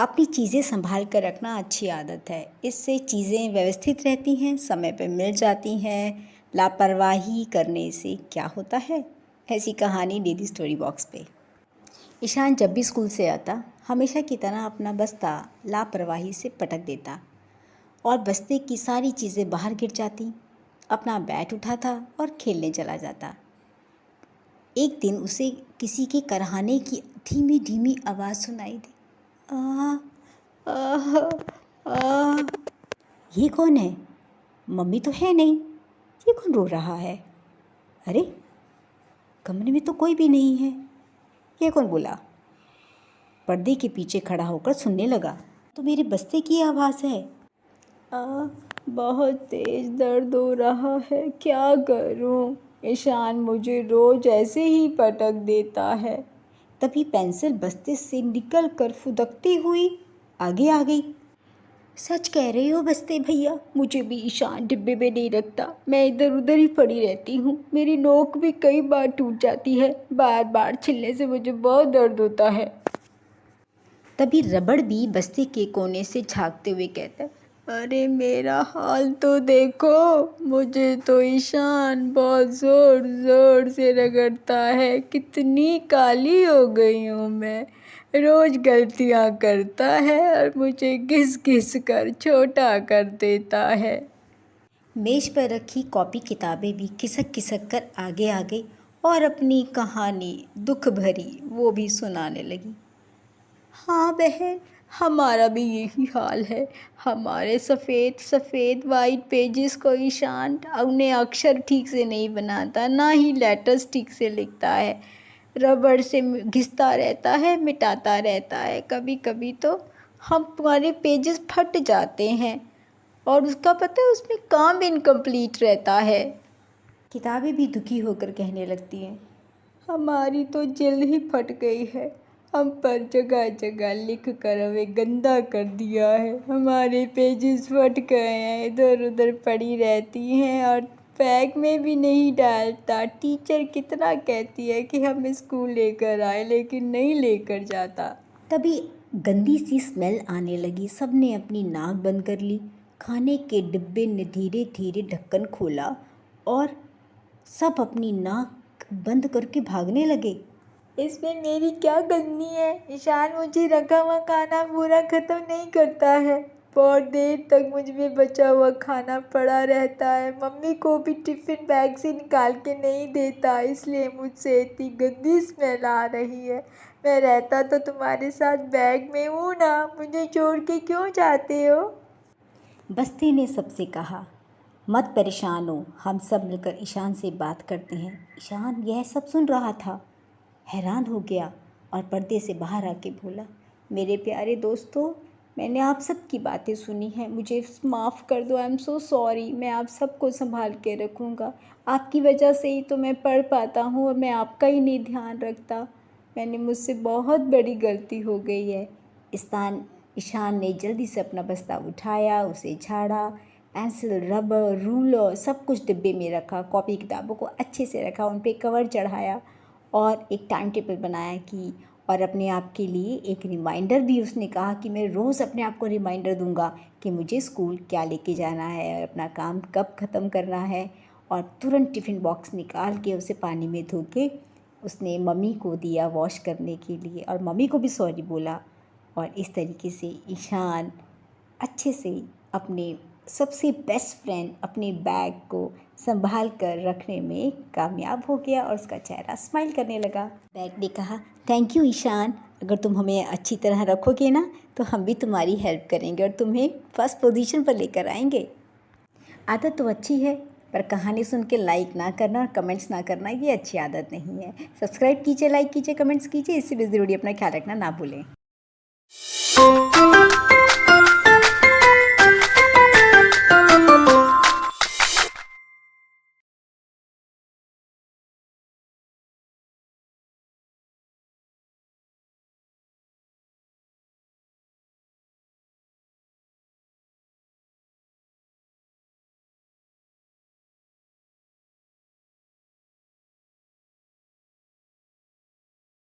अपनी चीज़ें संभाल कर रखना अच्छी आदत है। इससे चीज़ें व्यवस्थित रहती हैं, समय पे मिल जाती हैं। लापरवाही करने से क्या होता है? ऐसी कहानी दीदी स्टोरी बॉक्स पे। ईशान जब भी स्कूल से आता हमेशा की तरह अपना बस्ता लापरवाही से पटक देता और बस्ते की सारी चीज़ें बाहर गिर जाती। अपना बैट उठाता और खेलने चला जाता। एक दिन उसे किसी के करहाने की धीमी धीमी आवाज़ सुनाई दी। आ, आह, आह। ये कौन है? मम्मी तो है नहीं। ये कौन रो रहा है? अरे, कमरे में तो कोई भी नहीं है। ये कौन बोला? पर्दे के पीछे खड़ा होकर सुनने लगा तो मेरे बस्ते की आवाज़ है। बहुत तेज दर्द हो रहा है, क्या करूं? ईशान मुझे रोज ऐसे ही पटक देता है। तभी पेंसिल बस्ते से निकल कर फुदकती हुई आगे आ गई। सच कह रही हो बस्ते भैया, मुझे भी ईशान डिब्बे में नहीं रखता। मैं इधर उधर ही पड़ी रहती हूँ। मेरी नोक भी कई बार टूट जाती है। बार बार छिलने से मुझे बहुत दर्द होता है। तभी रबड़ भी बस्ते के कोने से झांकते हुए कहता है, अरे मेरा हाल तो देखो, मुझे तो ईशान बहुत ज़ोर ज़ोर से रगड़ता है। कितनी काली हो गई हूँ मैं। रोज़ गलतियाँ करता है और मुझे घिस घिस कर छोटा कर देता है। मेज पर रखी कॉपी किताबें भी खिसक खिसक कर आगे आ गई और अपनी कहानी दुख भरी वो भी सुनाने लगी। हाँ बहन, हमारा भी यही हाल है। हमारे सफ़ेद सफ़ेद वाइट पेजेस को ईशान उन्हें अक्षर ठीक से नहीं बनाता, ना ही लेटर्स ठीक से लिखता है। रबड़ से घिसता रहता है, मिटाता रहता है। कभी कभी तो हमारे पेजेस फट जाते हैं और उसका पता है उसमें काम इनकम्प्लीट रहता है। किताबें भी दुखी होकर कहने लगती हैं, हमारी तो जल्द ही फट गई है। हम पर जगह जगह लिख कर हमें गंदा कर दिया है। हमारे पेजेस फट गए हैं, इधर उधर पड़ी रहती हैं और बैग में भी नहीं डालता। टीचर कितना कहती है कि हम स्कूल लेकर आए, लेकिन नहीं लेकर जाता। तभी गंदी सी स्मेल आने लगी। सबने अपनी नाक बंद कर ली। खाने के डिब्बे ने धीरे धीरे ढक्कन खोला और सब अपनी नाक बंद करके भागने लगे। इसमें मेरी क्या गलती है? ईशान मुझे रखा हुआ खाना पूरा ख़त्म नहीं करता है। बहुत देर तक मुझ में बचा हुआ खाना पड़ा रहता है। मम्मी को भी टिफ़िन बैग से निकाल के नहीं देता, इसलिए मुझसे इतनी गंदी स्मेल आ रही है। मैं रहता तो तुम्हारे साथ बैग में हूँ ना, मुझे छोड़ के क्यों जाते हो? बस्ती ने सबसे कहा, मत परेशान हो, हम सब मिलकर ईशान से बात करते हैं। ईशान यह सब सुन रहा था, हैरान हो गया और पर्दे से बाहर आके बोला, मेरे प्यारे दोस्तों, मैंने आप सब की बातें सुनी हैं, मुझे माफ़ कर दो। I am so sorry. मैं आप सबको संभाल के रखूँगा। आपकी वजह से ही तो मैं पढ़ पाता हूँ और मैं आपका ही नहीं ध्यान रखता। मुझसे बहुत बड़ी गलती हो गई है। ईशान ने जल्दी से अपना बस्ता उठाया, उसे झाड़ा, पेंसिल, रबर, रूलर सब कुछ डिब्बे में रखा, कॉपी किताबों को अच्छे से रखा, उन पे कवर चढ़ाया और एक टाइम टेबल बनाया कि और अपने आप के लिए एक रिमाइंडर भी उसने कहा कि मैं रोज़ अपने आप को रिमाइंडर दूंगा कि मुझे स्कूल क्या लेके जाना है और अपना काम कब ख़त्म करना है। और तुरंत टिफ़िन बॉक्स निकाल के उसे पानी में धो के उसने मम्मी को दिया वॉश करने के लिए और मम्मी को भी सॉरी बोला। और इस तरीके से ईशान अच्छे से अपने सबसे बेस्ट फ्रेंड अपने बैग को संभाल कर रखने में कामयाब हो गया और उसका चेहरा स्माइल करने लगा। बैग ने कहा, थैंक यू ईशान, अगर तुम हमें अच्छी तरह रखोगे ना तो हम भी तुम्हारी हेल्प करेंगे और तुम्हें फर्स्ट पोजीशन पर लेकर आएंगे। आदत तो अच्छी है, पर कहानी सुन के लाइक ना करना और कमेंट्स ना करना ये अच्छी आदत नहीं है। सब्सक्राइब कीजिए, लाइक कीजिए, कमेंट्स कीजिए। इससे भी ज़रूरी अपना ख्याल रखना ना भूलें।